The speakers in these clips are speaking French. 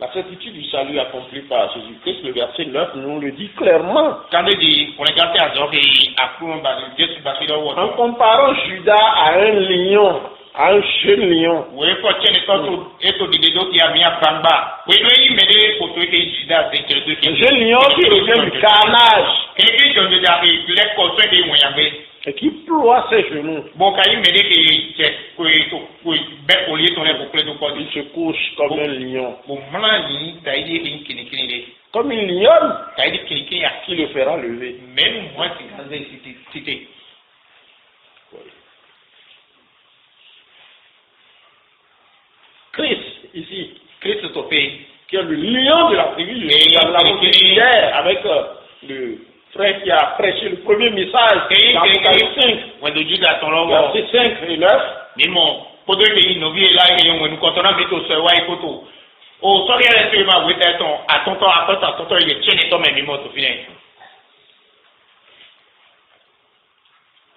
La certitude du salut accompli par Jésus-Christ, le verset 9 nous le dit clairement. En comparant Judas à un lion, à un jeune lion. Un jeune lion qui revient du carnage et qui ploie ses genoux. Il se couche comme un lion. Comme une lionne qui le fera lever. Christ, ici, Christ qui est le lion de la tribu de Juda, avec le frère qui a prêché le premier message dans Apocalypse 5, verset 5 et 9.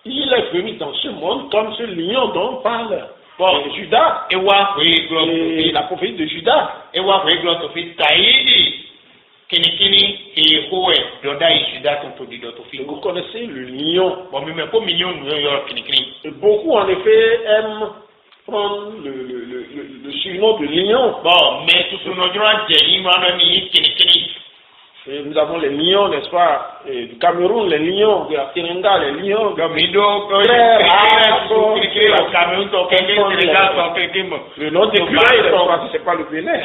Il est venu dans ce monde comme ce lion dont on parle. Judas et la prophétie de Judas. Vous connaissez le lion. Et beaucoup en effet aiment prendre le surnom de lion. Et nous avons les lions, n'est-ce pas, du Cameroun, les lions de la Teranga, les lions le nom des curés, c'est pas le Bénin.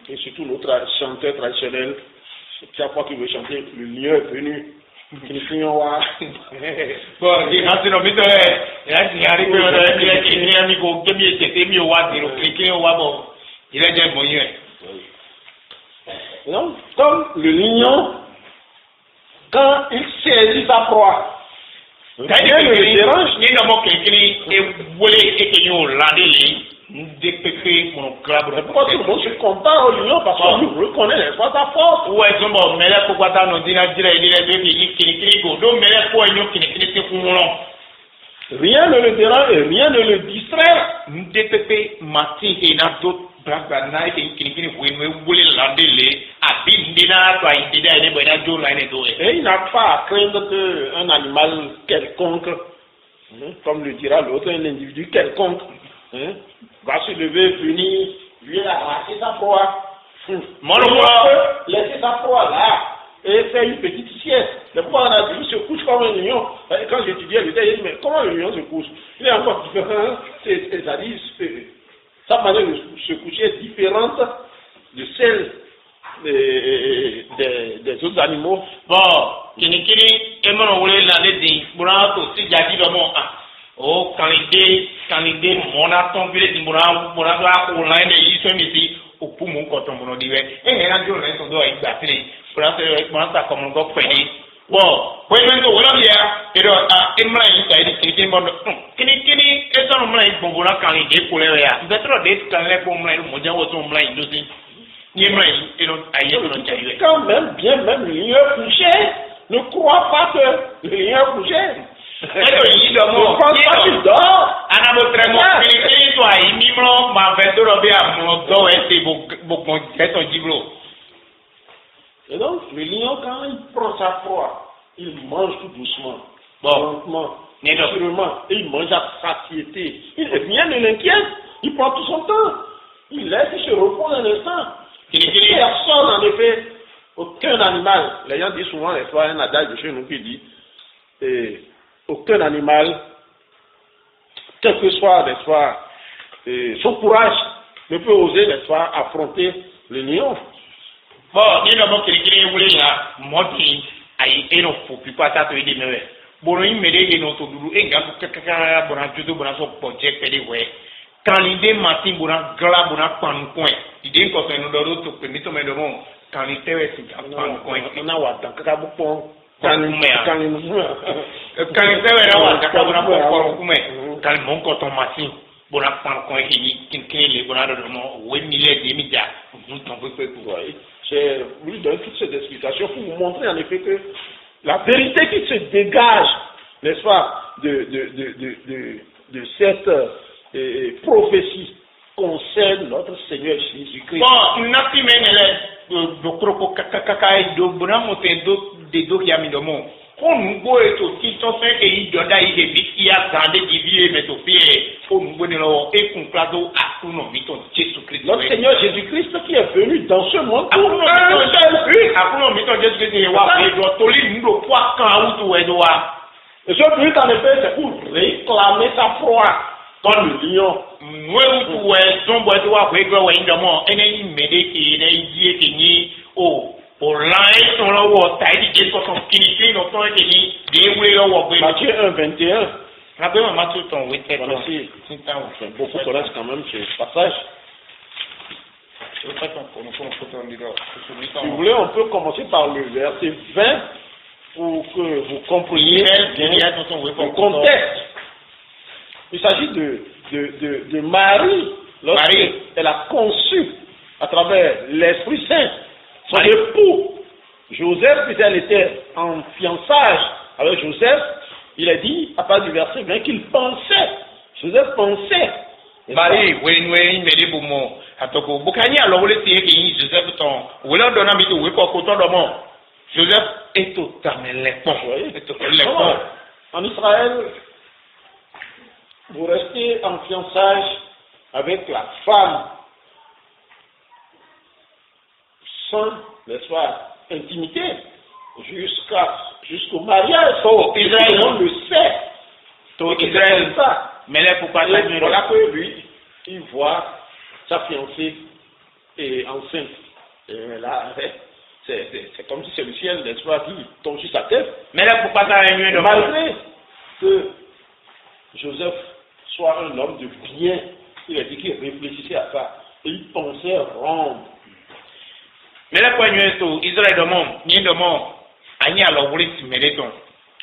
Et surtout notre chanteur traditionnel, chaque fois qu'il veut chanter, le lion est venu. Non, comme le lion, quand il saisit sa proie, rien ne le dérange. Pourquoi tout le monde se compare au lion parce qu'on nous reconnaît, n'est-ce pas, sa force? Rien ne le dérange et rien ne le distrait. Et il n'a pas à craindre qu'un animal quelconque, comme le dira l'autre, un individu quelconque, va se lever, venir, lui arracher sa proie. Laisser sa proie là et faire une petite sieste. C'est pourquoi on a dit, il se couche comme un lion. Quand j'étudiais le détail, mais comment le lion se couche? Il est encore différent. C'est-à-dire, sa manière de se coucher est différente de celle des autres animaux. Canidé, mon attendue du Moura, online et ils sont ici au poumon quand on me dit, et un jour, on doit être battu pour ça comme on doit faire. Bon, oui, mais on va bien, et Emma, il a dit, Kini, et son omlin, bon, voilà, quand il est pour les réa. Vous êtes trop d'être quand les bons omlin, mon dieu, votre omlin, nous dit, quand même, bien même, le lion couché, ne crois pas que le lion couché. Et donc, le lion, quand il prend sa proie, il mange tout doucement, lentement, naturellement, et il mange à satiété. Rien ne l'inquiète, il prend tout son temps. Il laisse, il se repose un instant. Personne, en effet, aucun animal, les gens disent souvent, il y a un adage de chez nous qui dit, aucun animal, quel que soit, n'est-ce pas, son courage, ne peut oser, n'est-ce pas, affronter le lion. Bon, il y a quelqu'un qui voulait là, moi qui ai un faux, puis pas ça, tu es des meilleurs. Bon, il me dit que notre doudou, et quand quelqu'un bon, tout bon, son projet, fait des ouais. Quand l'idée matin, bon, gala, bon, pas un coin. L'idée qu'on fait nous donne tout, mais nous sommes devant, quand l'idée est, c'est pas un coin. On a ouat, quand on a quand mon coton machine, bon à prendre coin qui les bonheurs de mon 8 milliards de médias, vous tombez peu pour J'ai voulu donner toutes ces explications pour vous montrer en effet que la vérité qui se dégage, n'est-ce pas, de cette prophétie concerne notre Seigneur Jésus-Christ. Bon, nati menele do kroko kakaka do bonamo te do ya mi do mo. On go eto ti to fe ke yi doda yi de bikia zande divie metofie. On go ne lo e kunklado akuno miton Jésus-Christ. Notre Seigneur Jésus-Christ qui est venu dans ce monde pour un seul but. Akuno miton Jésus-Christ wa e do toli ndo kwa kan utu edoa. Et ce but en effet c'est pour réclamer sa proie comme le lion. Nous utu we zombo edoa ko egro we ndomo ene medeki ene die kenyi o Matthieu 1:21. Beaucoup connaissent quand même ce passage. Si vous voulez, on peut commencer par le verset 20 pour que vous compreniez bien le contexte. Il s'agit de Marie, lorsqu'elle a conçu à travers l'Esprit Saint son époux Joseph, puisqu'elle était en fiançage avec Joseph. Il a dit, à partir du verset 20, qu'il pensait, Joseph pensait. Marie, oui, mais bon, atoko, bukani alors vous l'étiez qui Joseph ton, vous leur donnez un peu de coton de mon. Joseph est totalement l'époux. En Israël, vous restez en fiançage avec la femme sans, n'est-ce pas, intimité jusqu'au mariage. Israël, on le sait. Israël, ça. Mais là, pour pas voilà que lui, il voit sa fiancée est enceinte. Et là, c'est comme si c'est le ciel, n'est-ce pas, qui tombe sur sa tête. Mais là, pour pas malgré que Joseph soit un homme de bien, il a dit qu'il réfléchissait à ça. Et il pensait rendre. Mais là, pour Israël de monde, ani alors vous les mettons.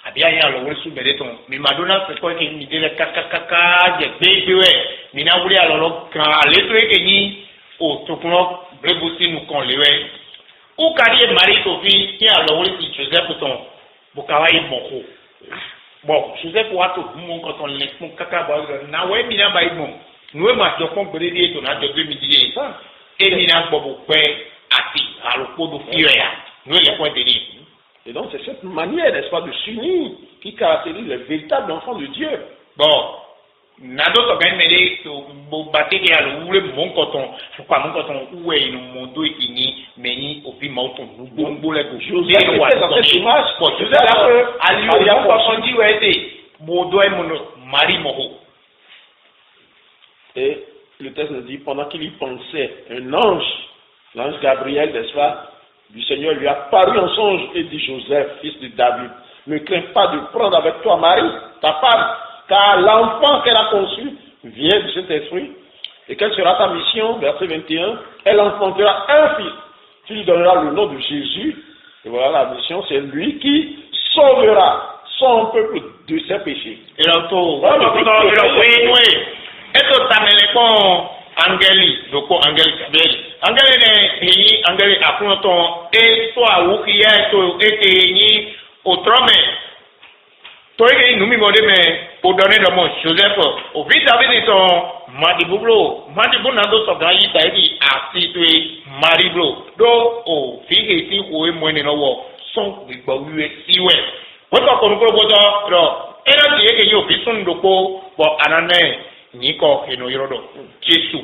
Abia ya alors vous les mettons. Mais Madonna c'est quoi qui me dit le kaka de bébé. Mais na voulez alors quand les trucs que ni au tokno brebusi nous qu'on les ouais. Ou carrière Marie Sophie qui alors vous les Joseph pour ton bokawai boko. Bon, Joseph wa to mon quand on les mon kaka ba na ouais mina ba ibon. Nous ma to kon bredi to na de 2010. Et mina bobo pé ati alors de fier. Nous les points de livre. Et donc c'est cette manière, n'est-ce pas, de s'unir qui caractérise les véritables enfants de Dieu. Bon, nado to gagne mêlé bo bateke à l'ouvre mon coton, pourquoi mon coton où est mon dos et ni meni au puis mauton nous bon les go. Joseph était dans cette image. Joseph a lui on dit ouais c'est mon dos et mon mari moho. Et le texte nous dit pendant qu'il y pensait, un ange, l'ange Gabriel, n'est-ce pas, du Seigneur lui a paru en songe et dit Joseph, fils de David, ne crains pas de prendre avec toi Marie, ta femme, car l'enfant qu'elle a conçu vient de cet esprit. Et quelle sera ta mission? Verset 21. Elle enfantera un fils. Tu lui donneras le nom de Jésus. Et voilà la mission, c'est lui qui sauvera son peuple de ses péchés. Et Angeli, doko Angeli Kabeli. Angeli ne Angeli apunoton e so awukiya to ni otrome. Toye numi mode me o donner de mon Joseph o vi David ton madibublo na do so gayi taidi asitwe mariblo do o fi eti o emwe no wo son gbigbo wiwe siwe. Wọ́n kọ́ kọ́nukọ́ bọ́dọ̀ rọ ẹ̀rọ ti yẹ kẹ́ yóò fi sún dòkó bọ̀ ànánẹ́ nyikɔ eno yɔrɔ dɔ Jesu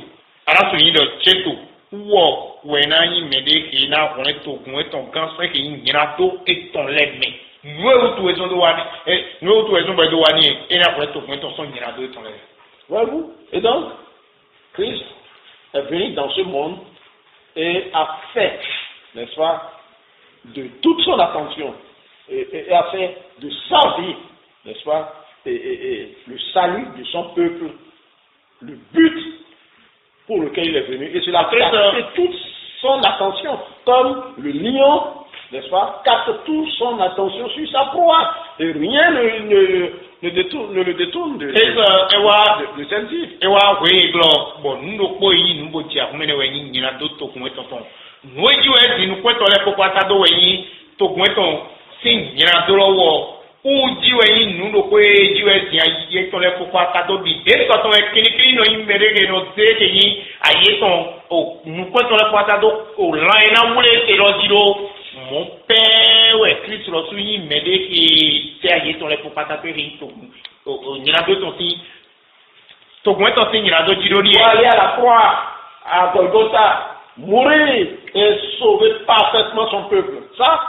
ala tun yi dɔ Jesu wɔ wɛna yi mɛ de ke na wɔn eto kun etɔn gan sɛ ke nyina do etɔn lɛ mɛ nuwe tu ezɔn do wani nuwe tu ezɔn bɛ do wani ye e na wɔn eto kun etɔn sɔn nyina do etɔn lɛ. Voyez-vous? Et donc Christ est venu dans ce monde et a fait, n'est-ce pas, de toute son attention et a fait de sa vie, n'est-ce pas, et le salut de son peuple. Le but pour lequel il est venu. Et cela capte toute son attention. Comme le lion, n'est-ce pas, capte toute son attention sur sa proie. Et rien ne le détourne de celle-ci. Bon, nous ne pouvons pas nous dire que nous avons dit nous pointons les popoata do weni to pointons sin nyina do lowo u jiwe nous no ko jiwe tia ye to les popoata do bi de so to e kini no immerege no te ke yi ayeton o nous pointons les popoata do o la ina mule te lo diro mon père ouais Christ lo su yi mede ki te ayeton les popoata pe ri to nyina do ton si to pointons sin nyina do diro ni aller à la croix à Golgotha, mourir et sauver parfaitement son peuple. Ça,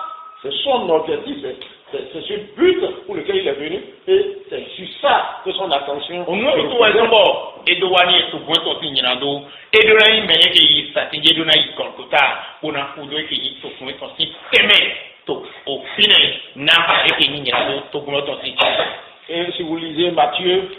c'est son objectif, c'est ce but pour lequel il est venu, et c'est sur ça que son attention. On nous tout exemple, et de wani tout point au signalado, et de la immense qui s'attendait de naïf Golgotha, on a foutu qui tout point au signalado, tout au final, n'a pas été signalado, tout point au signalado. Et si vous lisez Matthieu,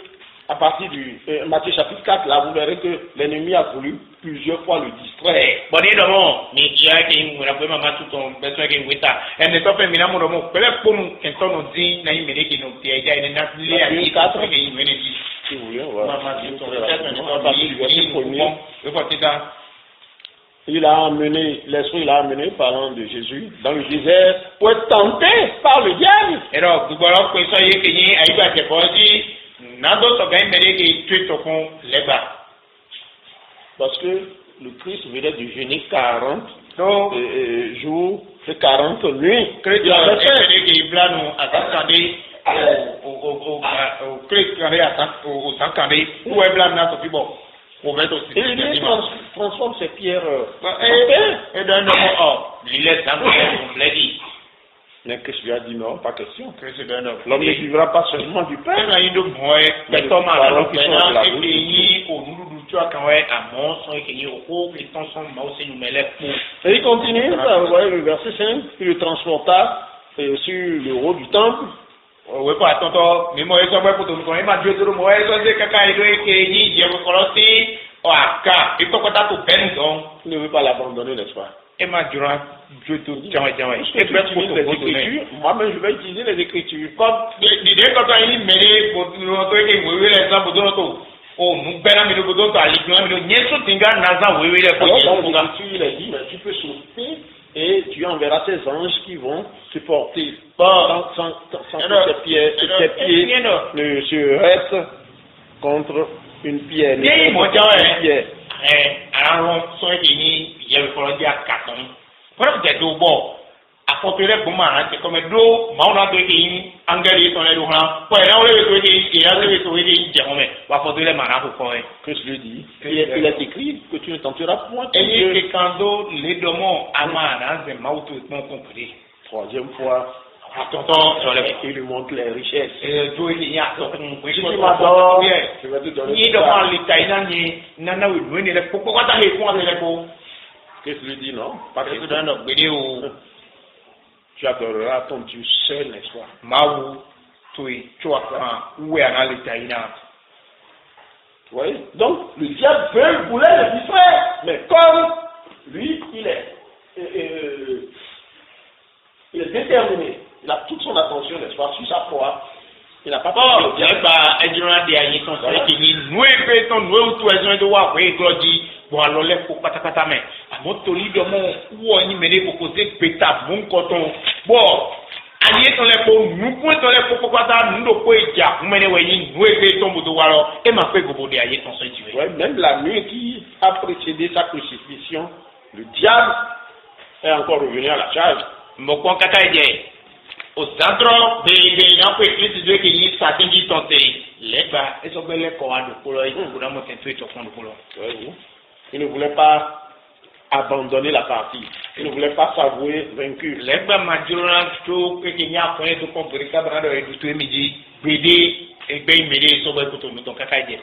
à partir du Matthieu chapitre 4, là, vous verrez que l'ennemi a voulu plusieurs fois le distraire. Bon, évidemment, mais il y a qui nous rappelle maman tout ton besoin qui est ça. Et ne t'en fais pas mon nom. Peut-être pour nous, quand on nous dit, n'a eu qui nous dit, il y a une nature à dire 4 qui nous dit. Si vous voulez, on va. Il a amené, l'esprit l'a amené, parlant de Jésus, dans le désert, pour être tenté par le diable. Et donc, vous voyez que ça y est, qu'il y a eu parce que le Christ venait de jeûner 40 jours, c'est 40 nuits. Il avait fait. Il transforme ces pierres. Mais Christ lui a dit non, pas question. L'homme ne vivra pas seulement du pain. Et il continue, vous voyez le verset 5, il le transporta sur le haut du temple. Oui, pas attends, mais moi, je vais pour tout le monde. Je vais dire, moi, je vais il ne veut pas l'abandonner, n'est-ce pas? Moi-même, je vais utiliser les Écritures. Il a dit, tu peux sauter et tu enverras tes anges qui vont te porter sans que tes pieds ne se restent contre une pierre. Alors, il y a le problème de 4 ans. Voilà, vous êtes au bord. Apporter pour moi, c'est comme l'eau, mais on a deux qui engagent son éloignement. Pour aller où les deux qui va apporter les marins pour faire. Qu'est-ce que je dis? Il est écrit que tu ne tenteras point. Et les candos, les démons, amana, c'est mauto, non compris. Troisième fois. Attends, il lui montre les richesses. Il y a je vais te donner. Qu'est-ce que je dis, non? Pas que tu adoreras ton Dieu seul, n'est-ce pas? Oui. Donc, le diable voulait le distraire, mais comme lui, il est déterminé, il a toute son attention, n'est-ce pas, sur sa proie. Il n'a pas peur. Il n'y a pas de aïe, son soleil qui nous est ton nous tout les de voir, oui, Glody, bon, alors les faut pas mais à mon toli de mon ou on y met pour causer pétard, mon coton. Bon, aïe, ton les pour nous pointons les pour pourquoi ça nous ne pouvons pas, vous menez, oui, nous est ton bout de alors, et m'a fait gobo de aïe, ton soleil. Oui, même la nuit qui a précédé sa crucifixion, le diable est encore revenu à la charge. Mon con cacaïdé. Au centre des gens qui écrivent de qui s'attendent tenter les bas et sont belles corps de couleur et pour nous montrer tout fond de couleur. Il ne voulait pas abandonner la partie. Il ne voulait pas s'avouer vaincu. Les bas majorant tout que qu'il y a point de comprendre ça dans le tout midi BD et ben mêlé sur le couteau ton cacaïdé.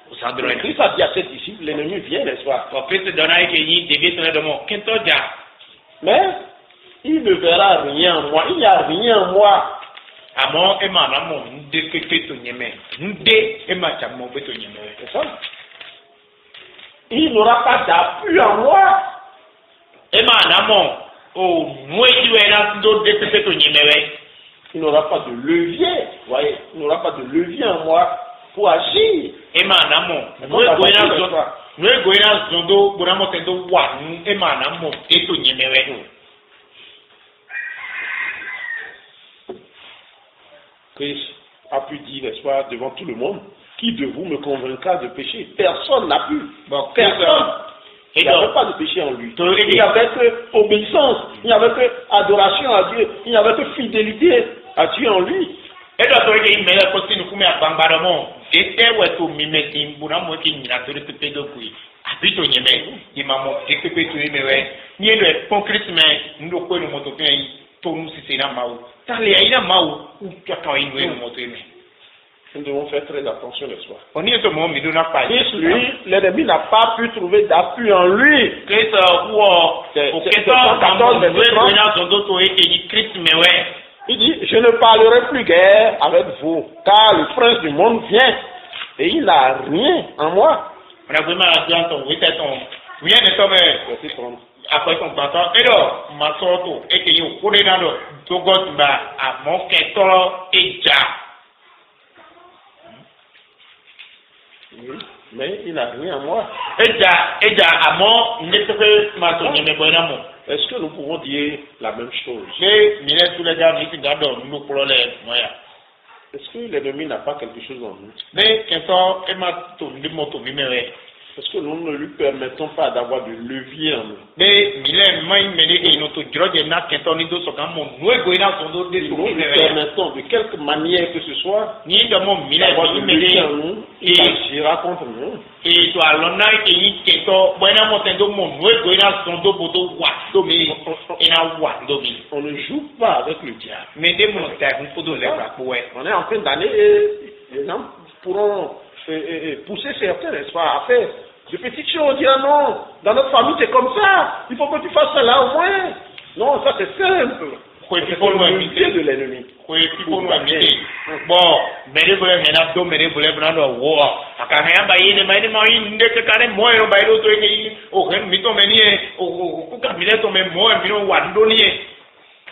Au centre de Christ a dit à ses disciples, l'ennemi vient, n'est-ce pas? En fait, dans la qui devait se de mon quintodia. Mais il ne verra rien en moi. Il n'y a rien en moi. Amon et ma maman, nous défait ton yémen. Nous dé et ma chamon fait ton yémen. C'est ça. Il n'aura pas d'appui en moi. Et ma maman, oh, nous et là, d'autres défait ton yémen. Il n'aura pas de levier. Vous voyez, il n'aura pas de levier en moi pour agir. Et ma maman, nous et goïna zondo, bonamo tendo wa, et ma maman, et ton yémen. Christ a pu dire, n'est-ce pas, devant tout le monde, qui de vous me convaincra de péché? Personne n'a pu. Bon, personne. Il n'y avait pas de péché en lui. Il n'y avait que obéissance, il n'y avait que adoration à Dieu, il n'y avait que fidélité à Dieu en lui. Et donc, il me l'a posté nous comme un bambaramon. C'était où est-ce que mime qui m'bouna moi qui m'y a donné tout pédopouille. Habite au Yémen, il m'a montré que tu es mais ni le concrètement nous quoi nous montons bien tout nous si c'est na maou. T'as les aïna maou ou tu as quand il nous montrer mais. Nous devons faire très attention le soir. On y est au moment mais nous n'a pas. Christ lui, l'ennemi n'a pas pu trouver d'appui en lui. Christ ou au 14 Christ mais ouais. Il dit, je ne parlerai plus guère avec vous, car le prince du monde vient, et il n'a rien en moi. On a vraiment bien ton, oui, c'est ton, rien de ton, après ton bâton, et donc, ma sorte, et que you put it on the God, à mon quêteur, et ja. Oui, mais il n'a rien en moi. Et ja, à mon, n'est-ce que ma sonne, mais bon amour. Est-ce que nous pouvons dire la même chose? Mais, tous les gars, nous regardons, nous problèmes, moyens. Est-ce que l'ennemi n'a pas quelque chose en nous? Mais, quand on m'a tourné mon tour, est-ce que nous ne lui permettons pas d'avoir du levier en nous? Mais, nous lui permettons de quelque manière que ce soit d'avoir du levier en nous, il agira contre nous. Et toi, l'on a été on ne joue pas avec le diable. Mais on est en train d'aller et les gens pourront pousser certains, n'est-ce pas, à faire de petites choses, dire non, dans notre famille c'est comme ça, il faut que tu fasses cela au moins. Non, ça c'est simple. C'est l'unité de l'ennemi. Bon, mais les volets maintenant, mais les volets maintenant, wow. Quand il y a un bail, mais moi, il ne peut pas moi, il bail l'autre qui, au rien, mais ton menier, au cabinet, ton même moi, mais on va donner.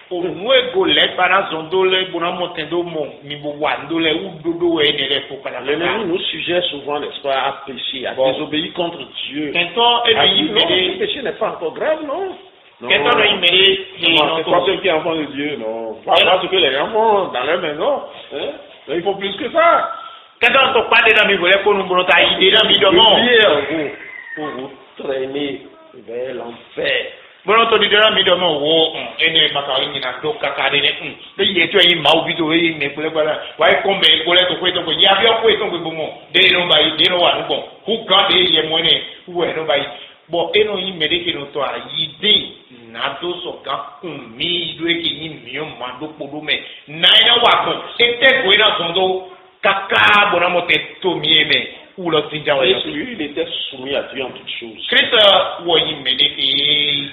Au moins, golet, par zondole, bon, montendo, mon, niveau wandole, ou dodo, et ne faut pas la. L'ennemi nous suggère souvent, n'est-ce pas, à pécher, à désobéir contre Dieu. Quand le péché n'est pas encore grave, non? C'est pas ceux qui enfants de Dieu, non. Pas ce que les enfants dans leur maison. Hein? Il faut plus que ça. Quand on ne parle pas de volets pour nous brûler, il est dans le monde. Pour vous traîner vers l'enfer. Bon, on dit là, mais demain, et ne macaroni n'a pas cacadé. Mais il est une mauvito, il n'est pas là. Ouais, comme les volets de Fouetton, il y a bien Fouetton de Beaumont. Des noms, des noms, bon. Who got the money? Who are nobody? Bon, et non, il mérite que nous soyons idées. Nato soka kumi idwe ki mio mando podume naina wako ete goina sondo kaka bona mote tomieme ou le tinja wa lui il était soumis à Dieu en toutes choses. Christ wo yimene ki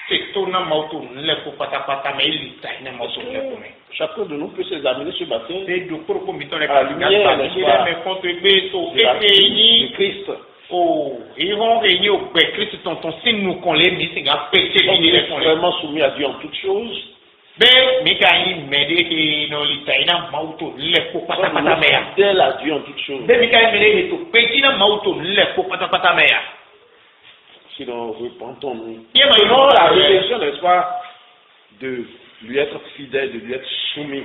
setona mauto le ko pata mais il taina mauto le ko me chacun de nous peut s'examiner ce matin et de pour ko mitone la lumière mais contribuer au de Christ. Oh, ils vont réunir au Père Christ, tonton, si nous qu'on les mis, c'est un péché qui est vraiment soumis à Dieu en toutes choses. Mais quand il m'aide, il n'a pas mauto, les faux patapata mea. Fidèle à Dieu en toutes choses. Mais quand il m'aide, il péché n'a mauto, les faux patapata mea. Sinon, repentons-nous. Non, la réflexion, n'est-ce pas, de lui être fidèle, de lui être soumis.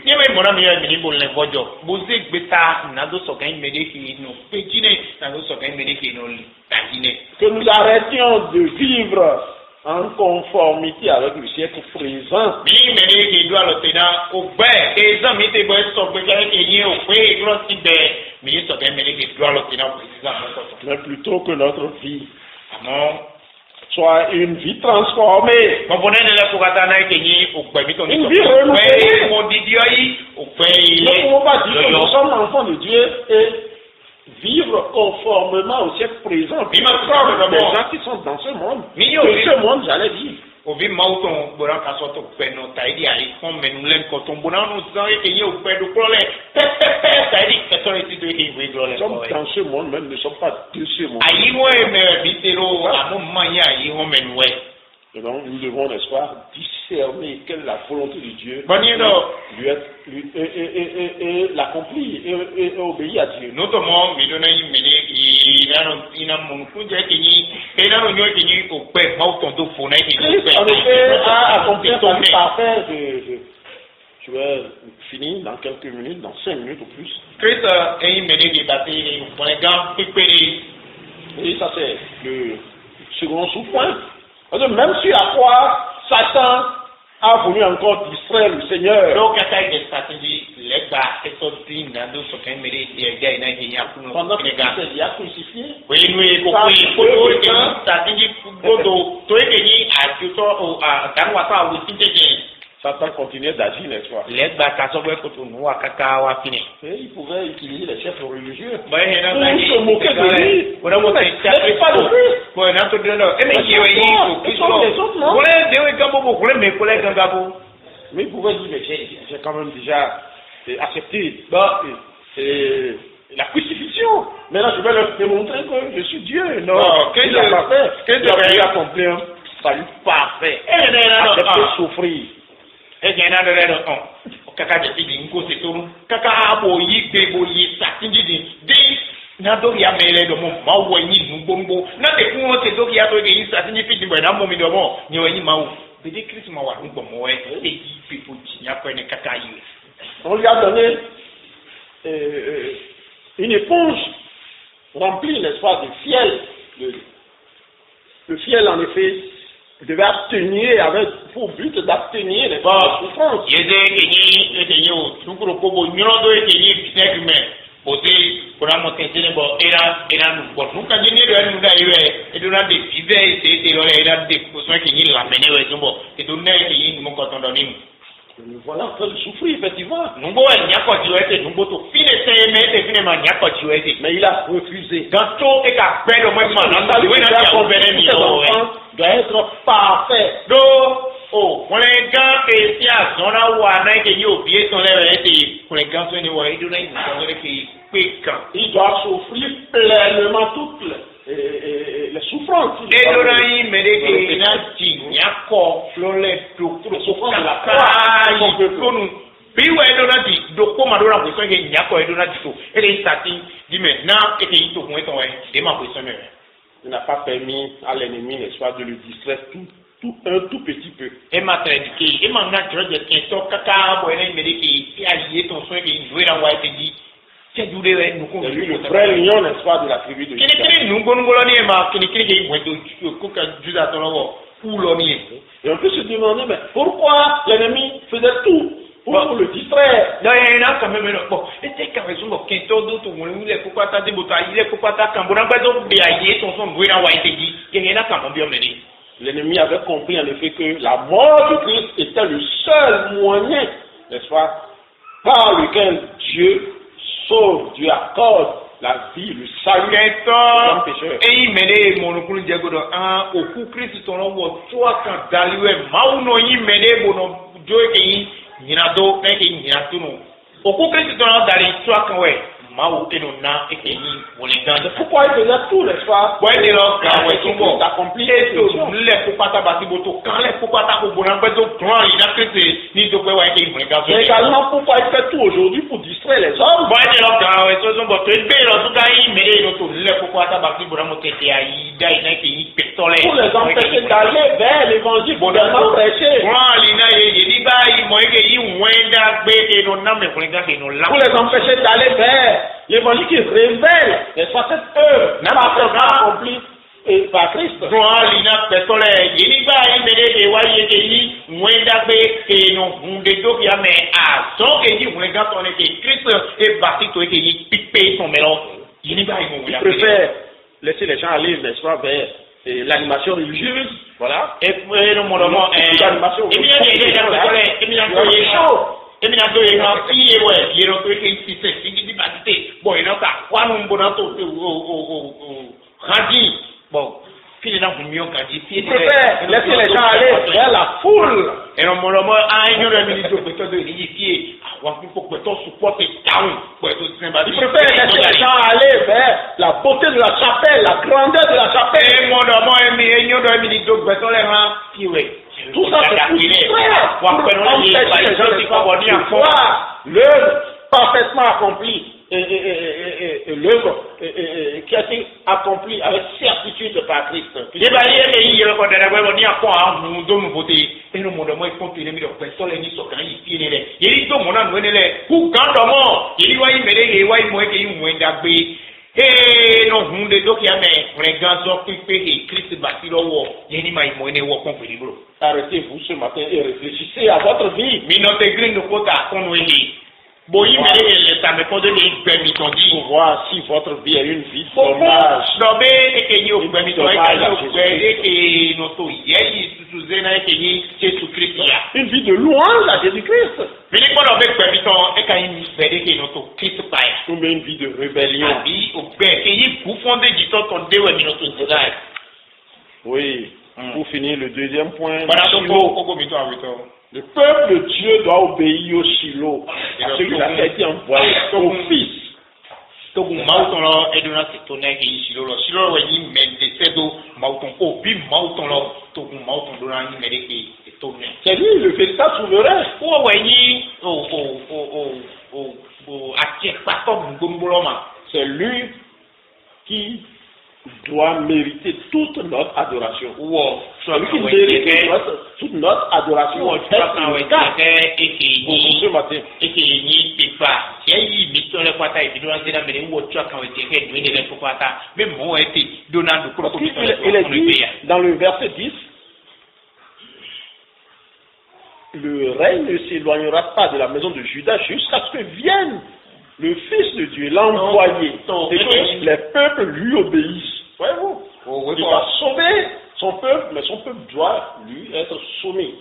Que nous arrêtions de vivre en conformité avec le siècle présent. Mais plutôt que notre vie soit une vie transformée. Une vie renouvelée. Nous ne pouvons pas dire que nous sommes enfants de Dieu et vivre conformément au siècle présent. Vivre comme les gens qui sont dans ce monde. De ce monde, j'allais dire. Ovi mauton boran kasoto peno taidi ali kon menulen koton boran no zan e ye o pedo prole taidi katori ti do e we glole ko dans ce monde même ne sommes pas de ce monde. Ayi mo e me bitero amo manya ayi ho menwe. Donc nous devons, n'est-ce pas, discerner quelle est la volonté de Dieu et l'accomplir et obéir à Dieu. Notamment, il a accompli sa vie parfaite Je vais finir dans quelques minutes, dans 5 minutes ou plus. Christ est mené des batailles pour les gants pépérés. Et ça, c'est le second sous-point. Parce que même sur la croix, Satan a voulu encore distraire le Seigneur. Donc, il y a des stratégies, les gars, et sortis, dans d'autres qui méritent, les gars, il y a pour nous. Pendant que il y a crucifié. Oui, oui, beaucoup, il y a stratégie pour Godo, toi, il y a tout ça, dans Wassa, aussi, Satan continuait d'agir, n'est-ce pas? Les gars, quand on veut que nous, à Kaka, à Fini. Il pouvait utiliser les chefs religieux. Pour se moquer de lui. On a monté C'est pas le plus. Bon, on a tout donné. Et mais il y a les autres, non? Vous voulez des gambos, vous voulez mes collègues en gambos? Mais il pouvait dire, mais j'ai quand même déjà accepté la crucifixion. Maintenant, je vais leur démontrer que je suis Dieu. Non, qu'est-ce qu'il a pas fait? Qu'est-ce qu'il a accompli un salut parfait. Accepter souffrir. Et bien, là, kaka de tigi nko se toru kaka abo yi gbebo yi satinji di na do ya mele do mo ma wo yin nugbongbo na te kun o te do ya to ge yi satinji fi dimbo na mo mi do mo ni o yin ma wo be de Christ ma wa ngbo mo e yi people ti ya ko ne kaka yi. On lui a donné une éponge remplie, n'est-ce pas, de fiel. Le fiel, en effet, devait abstenir avec pour but d'abstenir les souffrances. Voilà en train de souffrir, effectivement. Mais il a refusé. Doit être parfait. Oh, when a gun is yeah, so now one night you be on everything. When a gun anyway, you don't quick. Il doit souffrir pleinement toutes les souffrances. Et l'oreille me dit qu'il y a un yako, flole, les souffrances de la croix. Puis ouais, on a dit, donc comme on a besoin qu'il y a quoi, on a dit tout. Et les statistiques disent maintenant, et qu'il faut mettre un dément pour ça. Il n'a pas permis à l'ennemi, n'est-ce pas, de le distraire un tout petit peu. Et ma traduction, et ma nature de question, caca, bon, mais qui a lié ton soin, qui jouait dans White dit, c'est du rêve, nous c'est lui le vrai lion, n'est-ce pas, de la tribu de Juda. Nous, et on peut se demander, mais pourquoi l'ennemi faisait tout pour le distraire? Non, il y en a quand même. Bon, et c'est quand même un petit peu d'autres, il est pourquoi t'as des bouteilles, il est pourquoi t'as quand on a pas d'autres béaillés, ton son joué dans White dit, il y en a quand même bien mené. L'ennemi avait compris en effet que la mort de Christ était le seul moyen, n'est-ce pas, par lequel Dieu sauve, Dieu accorde la vie, le salut aux pécheurs. Et il mène mon oncle Diego dans un au coup Christ ton nom toi quand d'aller mauno il mène mon Dieu qui n'ado et qui n'atu non au coup Christ ton nom d'aller toi quand ouais mau et non na et qui on les gagne. Pourquoi il faisait tout, n'est-ce pas? Ouais de là quand ouais tout bon accompli tout les pourquoi ta bâti boto quand les pourquoi ta bon en fait donc plan il a que c'est ni de quoi ouais qui on gagne. Également pourquoi il fait tout aujourd'hui pour distraire les hommes? Ouais de là quand ouais tout bon tu bien en tout cas il mène notre les pourquoi ta bâti bon mon tête aïe d'aïe qui pistolet pour les empêcher d'aller vers l'évangile pour leur prêcher. Pour les empêcher d'aller vers l'évangile qui révèle, n'est-ce pas, cette œuvre accomplie par Christ. Il préfère laisser les gens aller, n'est-ce pas, vers l'animation religieuse, voilà. Et l'animation il préfère laisser les gens aller vers la foule. Et non, il préfère laisser les gens aller vers la beauté de la chapelle, la grandeur de la chapelle. Tout ça, c'est pour distraire, pour empêcher les gens de voir l'œuvre parfaitement accomplie. Et l'œuvre qui a été accomplie avec certitude par Christ. eno modo mo ipon pele mi do pe so le ni so kan yi fi ni le yeri do mo na no ni le ku gan do mo yeri wa yi mere ye wa yi mo ke yi mo da gbe no hunde do ki ame re gan so pipe e Christ ba ti lowo yeni ma yi mo ni wo kon pele bro. Arrêtez-vous ce matin et réfléchissez à votre vie. Mi no te green no kota kon we ni bo yi mere le ta me pose ni gbe mi ton di pour voir si votre vie est une vie d'hommage. No be e ke yi o gbe mi ton e ke no to ye Zena Ekeni, Jésus-Christ. Une vie de louange à Jésus-Christ. Mais les gens avec Permiton, et quand ils veulent que notre Christ paye. Ou bien une vie de rébellion. Oui. Pour finir, le deuxième point. Le peuple de Dieu doit obéir au Shiloh, à celui qui a été envoyé au Fils. Togun mauton lo eduna setone ke Shiloh lo Shiloh we ni mende sedo mauton ko bi mauton lo togun mauton do na ni mede ke etone. C'est lui le véritable souverain. O we ni atie pato ngombo ma. C'est lui qui doit mériter toute notre adoration. Wow. Celui qui mérite toute notre adoration. Wow. Ce matin. Il est dit dans le verset 10, le règne ne s'éloignera pas de la maison de Judas jusqu'à ce que vienne le Fils de Dieu, l'envoyé, et que les peuples lui obéissent. Voyez-vous, il va sauver son peuple, mais son peuple doit lui être soumis.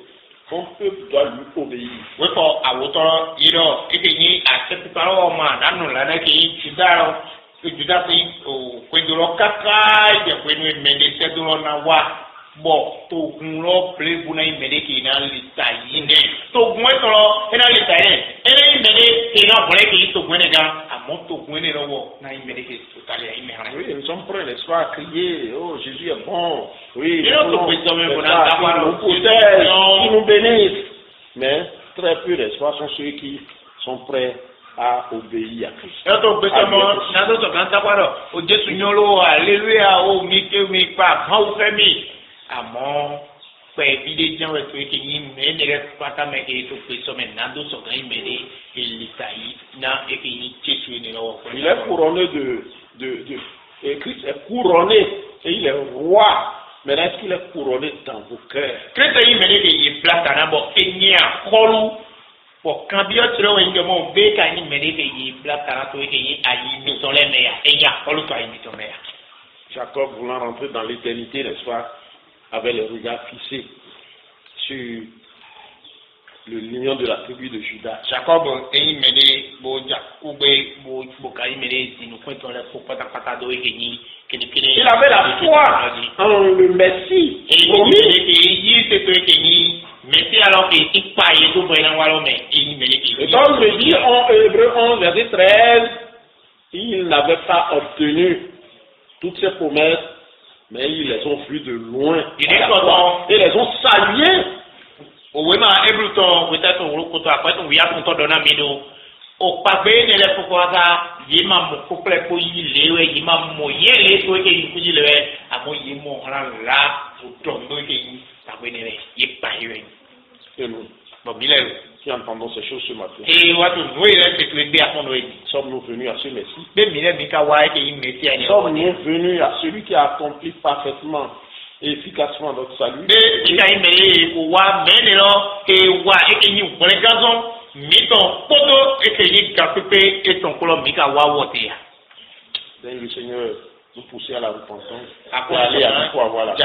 Son peuple doit lui obéir. Oui, pour avoir et puis à cette parole, on a Judas, au Quendolo Kaka, il y a Quenu Médecin de l'Onawa. Bon, to kunlo ple buna imede ke na lista yinde to gwen to lo ena lista ene imede ke na bole ke to gwen ga amon to gwen lo wo na imede ke totale ya ime hana. Oui, nous sommes prêts, n'est-ce pas, à crier, oh Jésus est bon, oui, il nous bénisse. Mais très peu, n'est-ce pas, sont ceux qui sont prêts à obéir à Christ. Àmọ́ pẹ̀ bí lè jẹun ẹ̀tọ́ èké yìí mẹ́rin rẹ̀ pátá mẹ́kẹ́ tó pè sọ́mẹ̀ nàdó sọ̀gá ìmẹ̀rẹ̀ èlìtà yìí ná èké yìí Jésù ní lọ́wọ́. Il est couronné et Christ est couronné et il est roi. Mais est-ce qu'il est couronné dans vos cœurs? Christ yìí mẹ́rin kì í plata náà bọ̀ ẹ̀yìn àkọlù bọ̀ kan bí ọ̀tí lọ́wọ́ ẹ̀yìn jọmọ́ bẹ́ẹ̀ ká yìí mẹ́rin kì í plata náà tó èké yìí àyè mìtọ́ lẹ́mẹ̀yà ẹ̀yìn àkọlù tó àyè mìtọ́ mẹ́yà. Jacob voulant rentrer dans l'éternité, n'est-ce pas, avait les regards fixés sur le lion de la tribu de Judas. Jacob eyi mele bo Jakube bo kai mele dinu kwento le ko patapata do ekenyi kenikene. Il avait la foi en le Messie. Eyi se to ekenyi Messie alors que il paye tout pour en walo mais eyi mele ke. Et donc le dit en Hébreux 11 verset 13, il n'avait pas obtenu toutes ces promesses, mais ils les ont vues de loin et les ont saluées. Òwe máa Ebruton wíta tó wúlò kótó àpẹtù wíyá tó ń tọ́ dọ́nà mi lò òpàgbé nílẹ̀ fúnfún wa yìí máa mọ̀ kópẹ́lẹ́ kó yí léwé yìí máa mọ̀ yé lé tó ké yìí kúnyí léwé àmọ́ yìí mọ̀ ọ̀ràn ńlá òtọ̀ tó ké yìí pàgbé nílẹ̀ yìí pa yìí rẹ̀. Et nous, bọ̀bílẹ̀ rẹ̀. qui entendons ces choses ce matin, sommes-nous venus à ce Messie? Sommes-nous venus à celui qui a accompli parfaitement et efficacement notre salut? Le Seigneur nous pousser à la repentance pour aller à pour avoir la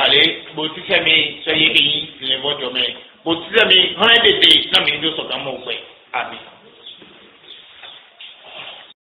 Amen.